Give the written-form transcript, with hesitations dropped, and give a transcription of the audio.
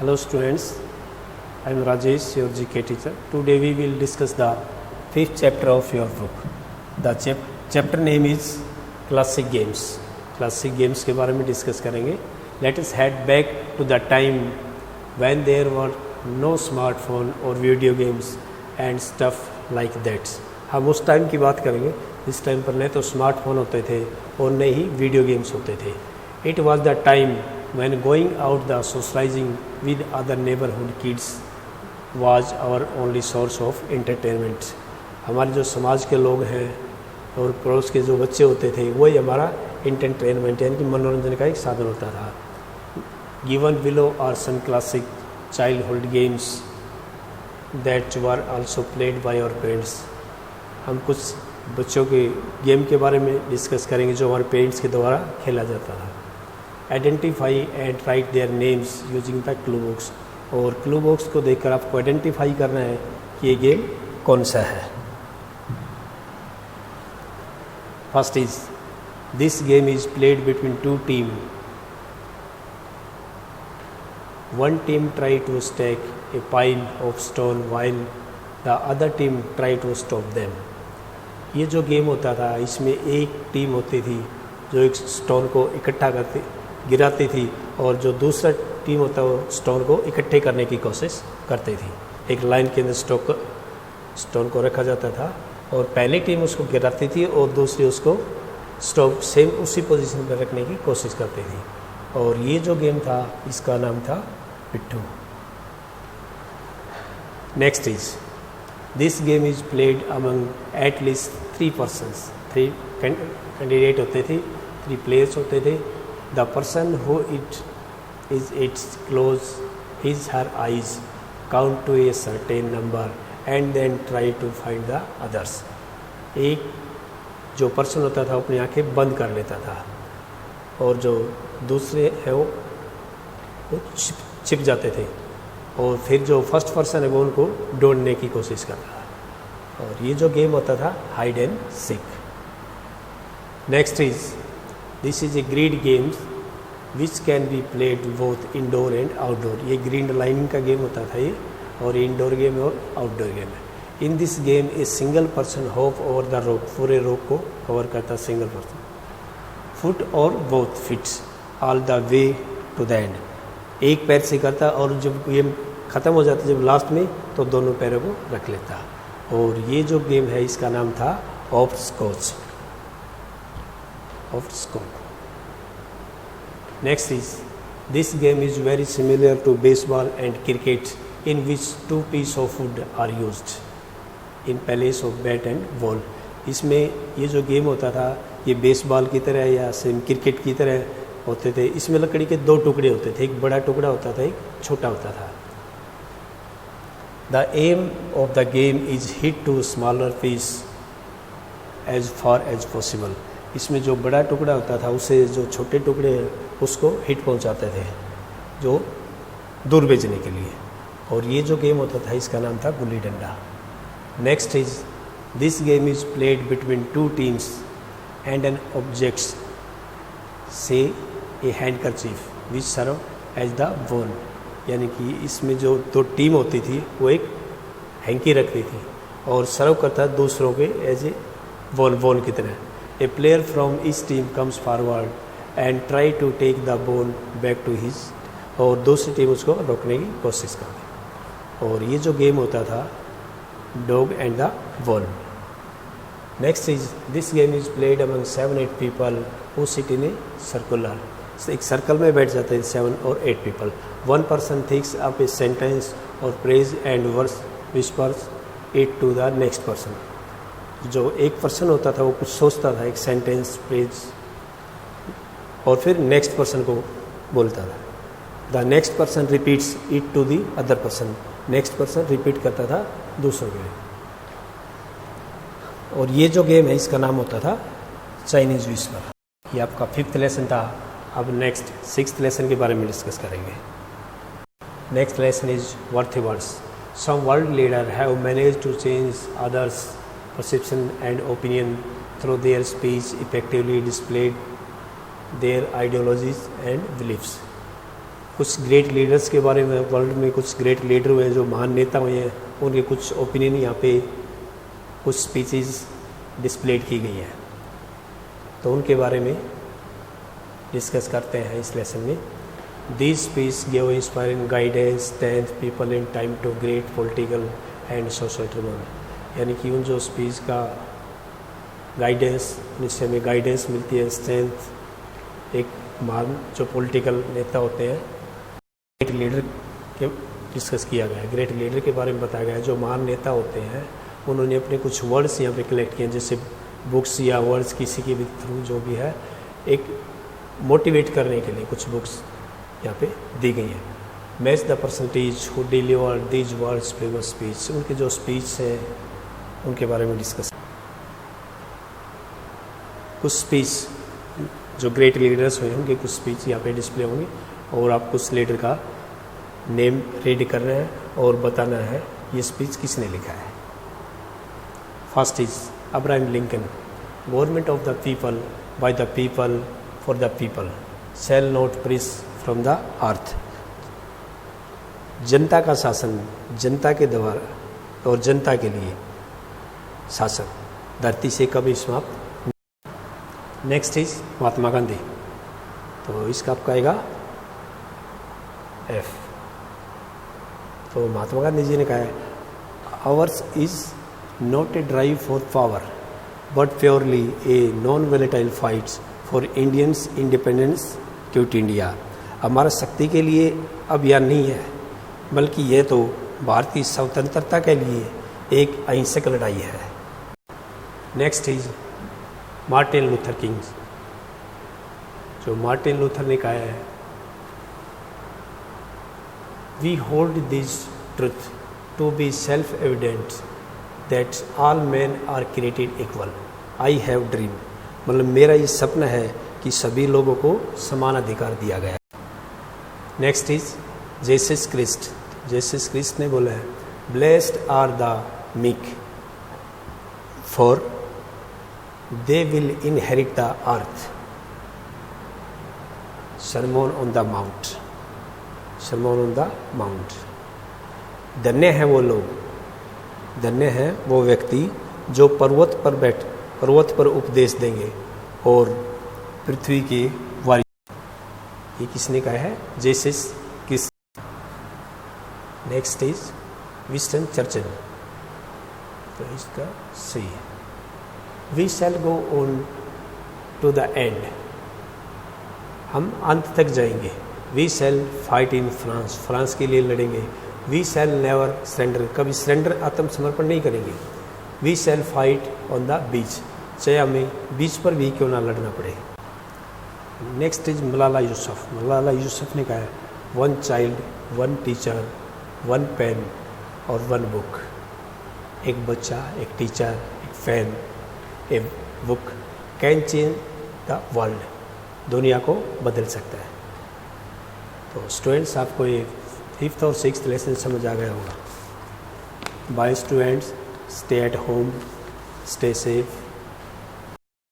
Hello students, I am Rajesh, your GK teacher. Today we will discuss the 5th chapter of your book. The chapter name is Classic Games. Classic Games के बारे में discuss करेंगे. Let us head back to the time when there were no smartphone or video games and stuff like that. हम उस time की बात करेंगे जिस टाइम पर न तो स्मार्टफोन होते थे और न ही वीडियो गेम्स होते थे. It was the time when going out the socializing with other neighborhood kids was our only source of entertainment. हमारे जो समाज के लोग हैं और पड़ोस के जो बच्चे होते थे वही हमारा entertainment यानी कि मनोरंजन का एक साधन होता था. Given below are some classic childhood games that were also played by our parents. हम कुछ बच्चों के गेम के बारे में डिस्कस करेंगे जो हमारे पेरेंट्स के द्वारा खेला जाता था. Identify and right their names using the clue box. और क्लू बॉक्स को देखकर आपको आइडेंटिफाई करना है कि ये गेम कौन सा है. First is this game is played between two team. One team try to stack a pile of stone while the other team try to stop them. ये जो गेम होता था इसमें एक टीम होती थी जो एक स्टोन को इकट्ठा गिराती थी और जो दूसरा टीम होता वो स्टोन को इकट्ठे करने की कोशिश करती थी. एक लाइन के अंदर स्टोन को रखा जाता था और पहली टीम उसको गिराती थी और दूसरी उसको स्टोन सेम उसी पोजीशन पर रखने की कोशिश करती थी. और ये जो गेम था इसका नाम था Pitthu. Next is this game is played among at least 3 persons. 3 candidate होते थे, 3 प्लेयर्स होते थे. The person who its close his her eyes count to a certain number and then try to find the others. एक जो person होता था अपनी आंखें बंद कर लेता था और जो दूसरे हैं वो छिप जाते थे और फिर जो फर्स्ट पर्सन है वो उनको ढूंढने की कोशिश करता था. और ये जो गेम होता था hide and seek. Next is this is a grid games which can be played both indoor and outdoor. ये ग्रीन लाइनिंग का गेम होता था ये, और इंडोर गेम और आउटडोर गेम है. In this game a single person hop over the rope. पूरे rope को कवर करता सिंगल पर्सन. फुट और both feet all the way to the end. एक पैर से करता और जब गेम ख़त्म हो जाता जब लास्ट में तो दोनों पैरों को रख लेता. और ये जो गेम है इसका नाम था hopscotch. Next is this game is very similar to baseball and cricket in which 2 pieces of wood are used in place of bat and ball. इसमें ये जो गेम होता था ये बेसबॉल की तरह या सेम क्रिकेट की तरह होते थे. इसमें लकड़ी के 2 टुकड़े होते थे, एक बड़ा टुकड़ा होता था, एक छोटा होता था. The aim of the game is hit to smaller piece as far as possible. इसमें जो बड़ा टुकड़ा होता था उसे जो छोटे टुकड़े हैं उसको हिट पहुंचाते थे जो दूर भेजने के लिए. और ये जो गेम होता था इसका नाम था gulli danda. Next is this game is played between 2 teams and an objects से a handkerchief which serve as the ball. यानी कि इसमें जो 2 टीम होती थी वो एक हैंकी रखती थी और सर्व करता दूसरों के एज ए बॉल की तरह. A player from each team comes forward and try to take the ball back to his. और दूसरी टीम उसको रोकने की कोशिश करती. और ये जो गेम होता था dog and the ball. Next is this game is played among 7-8 people who sit in a circular. एक सर्कल में बैठ जाते हैं 7 or 8 people. One person thinks up a sentence और phrase and verse whispers it to the next person. जो एक person होता था वो कुछ सोचता था, एक सेंटेंस प्रेज, और फिर नेक्स्ट पर्सन को बोलता था. The next person repeats it to the other person. Next person repeat करता था दूसरों के लिए. और ये जो गेम है इसका नाम होता था चाइनीज विस्पर. ये आपका 5th लेसन था. अब नेक्स्ट 6th लेसन के बारे में डिस्कस करेंगे. Next lesson is worthy words. Some world leader have manage to change others perception and opinion through their speech, effectively displayed their ideologies and beliefs. कुछ great leaders के बारे में, world में कुछ ग्रेट लीडर हुए हैं जो महान नेता हुए हैं, उनके कुछ ओपिनियन यहाँ पे कुछ स्पीचेस डिस्प्लेड की गई हैं, तो उनके बारे में डिस्कस करते हैं इस लेसन में। This speech give inspiring guidance strength people in time to great political and social turmoil. यानी कि उन जो स्पीच का गाइडेंस, जिससे हमें गाइडेंस मिलती है, स्ट्रेंथ, एक महान जो पॉलिटिकल नेता होते हैं, ग्रेट लीडर के डिस्कस किया गया है। ग्रेट लीडर के बारे में बताया गया है, जो महान नेता होते हैं उन्होंने अपने कुछ वर्ड्स यहाँ पे कलेक्ट किए हैं, जैसे बुक्स या वर्ड्स किसी के भी थ्रू जो भी है, एक मोटिवेट करने के लिए कुछ बुक्स यहाँ पे दी गई हैं। Match the percentage who deliver these words famous speech, उनके जो स्पीच हैं उनके बारे में डिस्कस। कुछ स्पीच जो ग्रेट लीडर्स हुए उनके कुछ स्पीच यहाँ पे डिस्प्ले होंगे और आप कुछ लीडर का नेम रीड कर रहे हैं और बताना है ये स्पीच किसने लिखा है। First is Abraham Lincoln, government of the people by the people for the people shall not perish from the earth. जनता का शासन जनता के द्वारा और जनता के लिए शासन धरती से कभी समाप्त। नेक्स्ट इज महात्मा गांधी, तो इसका आपका आएगा एफ। तो महात्मा गांधी जी ने कहा है, hours is not a drive for power but purely a non volatile fights for Indians independence quit India. हमारा शक्ति के लिए अभियान नहीं है, बल्कि ये तो भारतीय स्वतंत्रता के लिए एक अहिंसक लड़ाई है। Next is Martin Luther King, जो मार्टिन लूथर ने कहा है, we hold this truth to be self evident that all man are created equal. I have dream, मतलब मेरा ये सपना है कि सभी लोगों को समान अधिकार दिया गया है। Next is Jesus Christ, Jesus Christ ने बोला है, blessed are the meek for they will inherit the earth. Sermon on the mount, sermon on the mount. धन्य हैं वो लोग, धन्य हैं वो व्यक्ति जो पर्वत पर उपदेश देंगे और पृथ्वी के वारी। ये किसने कहा है? Jesus Christ. Next is Winston Churchill, तो इसका सही है, we shall go on to the end, हम अंत तक जाएंगे। We shall fight in France, France के लिए लड़ेंगे। वी शैल नेवर सरेंडर, कभी सरेंडर आत्मसमर्पण नहीं करेंगे। We shall fight on the beach, चाहे हमें बीच पर भी क्यों ना लड़ना पड़े। नेक्स्ट इज मलाला यूसुफ, मलाला यूसुफ ने कहा है, one child one teacher one pen और वन बुक। एक बच्चा, एक टीचर, एक पेन, एक book can change the world, दुनिया को बदल सकता है। तो स्टूडेंट्स, आपको ये 5th और 6th लेसन समझ आ गया होगा। Bye students, stay at home, stay safe,